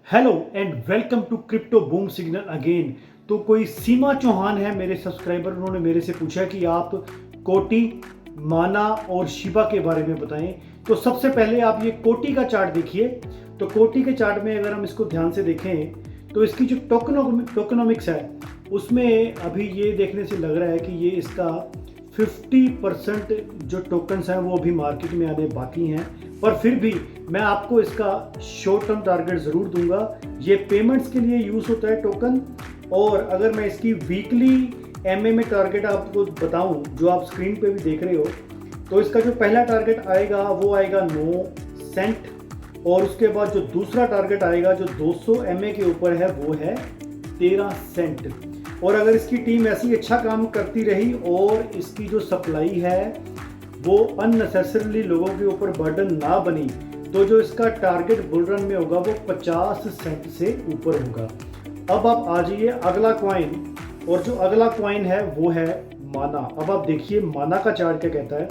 Hello and welcome to Crypto Boom Signal again. तो कोई सीमा चौहान है मेरे सब्सक्राइबर, उन्होंने मेरे से पूछा कि आप कोटी, माना और शिबा के बारे में बताएं। तो सबसे पहले आप ये कोटी का चार्ट देखिए। तो कोटी के चार्ट में अगर हम इसको ध्यान से देखें तो इसकी जो टोकनोमिक्स है उसमें अभी ये देखने से लग रहा है कि ये इसका 50% जो टोकन्स हैं वो अभी मार्केट में आने बाकी हैं, पर फिर भी मैं आपको इसका शॉर्ट टर्म टारगेट ज़रूर दूंगा। ये पेमेंट्स के लिए यूज़ होता है टोकन। और अगर मैं इसकी वीकली एमए में टारगेट आपको बताऊं जो आप स्क्रीन पे भी देख रहे हो, तो इसका जो पहला टारगेट आएगा वो आएगा 9 सेंट, और उसके बाद जो दूसरा टारगेट आएगा जो 200 एमए के ऊपर है वो है 13 सेंट। और अगर इसकी टीम ऐसी अच्छा काम करती रही और इसकी जो सप्लाई है वो अननेसेसरली लोगों के ऊपर बर्डन ना बनी, तो जो इसका टारगेट बुल रन में होगा वो 50 सेंट से ऊपर होगा। अब आप आ जाइए अगला कॉइन, और जो अगला कॉइन है वो है माना। अब आप देखिए माना का चार्ट क्या कहता है।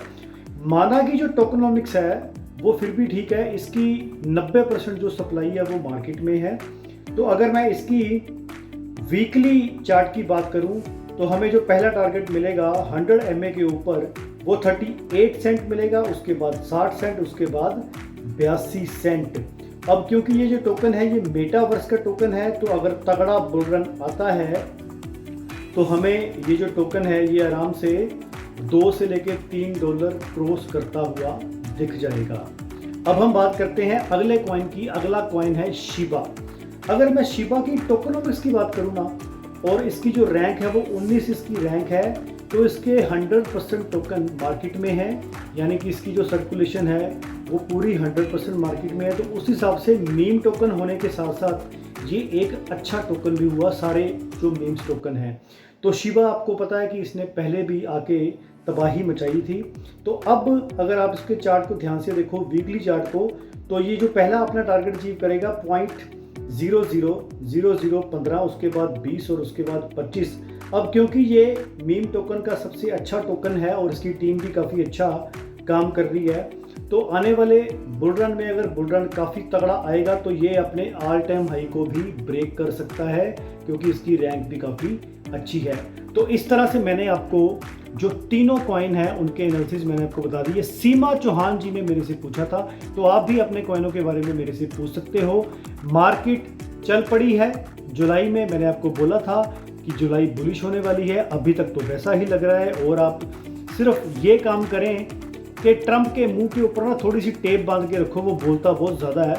माना की जो टोकनोमिक्स है वो फिर भी ठीक है, इसकी 90% जो सप्लाई है वो मार्केट में है। तो अगर मैं इसकी वीकली चार्ट की बात करूं तो हमें जो पहला टारगेट मिलेगा 100 एमए के ऊपर वो 38 सेंट मिलेगा, उसके बाद 60 सेंट, उसके बाद 82 सेंट। अब क्योंकि ये जो टोकन है ये मेटावर्स का टोकन है, तो अगर तगड़ा बुल रन आता है तो हमें ये जो टोकन है ये आराम से 2 से लेकर $3 क्रॉस करता हुआ दिख जाएगा। अब हम बात करते हैं अगले कॉइन की। अगला कॉइन है शिबा। अगर मैं शिबा की टोकनोमिक्स की बात करूँ ना, और इसकी जो रैंक है वो 19 इसकी रैंक है, तो इसके 100% टोकन मार्केट में है, यानी कि इसकी जो सर्कुलेशन है वो पूरी 100% मार्केट में है। तो उस हिसाब से मीम टोकन होने के साथ साथ ये एक अच्छा टोकन भी हुआ सारे जो मीम्स टोकन हैं। तो शिबा आपको पता है कि इसने पहले भी आके तबाही मचाई थी। तो अब अगर आप इसके चार्ट को ध्यान से देखो, वीकली चार्ट को, तो ये जो पहला अपना टारगेट अचीव करेगा 0.000015, उसके बाद 20 और उसके बाद 25। अब क्योंकि ये मीम टोकन का सबसे अच्छा टोकन है और इसकी टीम भी काफ़ी अच्छा काम कर रही है, तो आने वाले बुल रन में अगर बुल रन काफ़ी तगड़ा आएगा तो ये अपने ऑल टाइम हाई को भी ब्रेक कर सकता है, क्योंकि इसकी रैंक भी काफ़ी अच्छी है। तो इस तरह से मैंने आपको जो तीनों कॉइन हैं उनके एनालिसिस मैंने आपको बता दी है। सीमा चौहान जी ने मेरे से पूछा था, तो आप भी अपने कॉइनों के बारे में मेरे से पूछ सकते हो। मार्केट चल पड़ी है जुलाई में, मैंने आपको बोला था कि जुलाई बुलिश होने वाली है, अभी तक तो वैसा ही लग रहा है। और आप सिर्फ ये काम करें कि ट्रंप के मुंह के ऊपर ना थोड़ी सी टेप बांध के रखो, वो बोलता बहुत ज़्यादा है,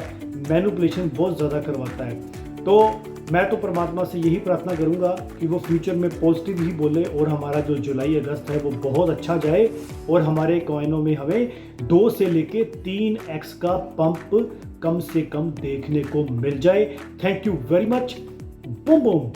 मैनिपुलेशन बहुत ज़्यादा करवाता है। तो मैं तो परमात्मा से यही प्रार्थना करूंगा कि वो फ्यूचर में पॉजिटिव ही बोले और हमारा जो जुलाई अगस्त है वो बहुत अच्छा जाए, और हमारे कॉइनों में हमें 2 से लेके 3x का पंप कम से कम देखने को मिल जाए। Thank you very much. Boom boom.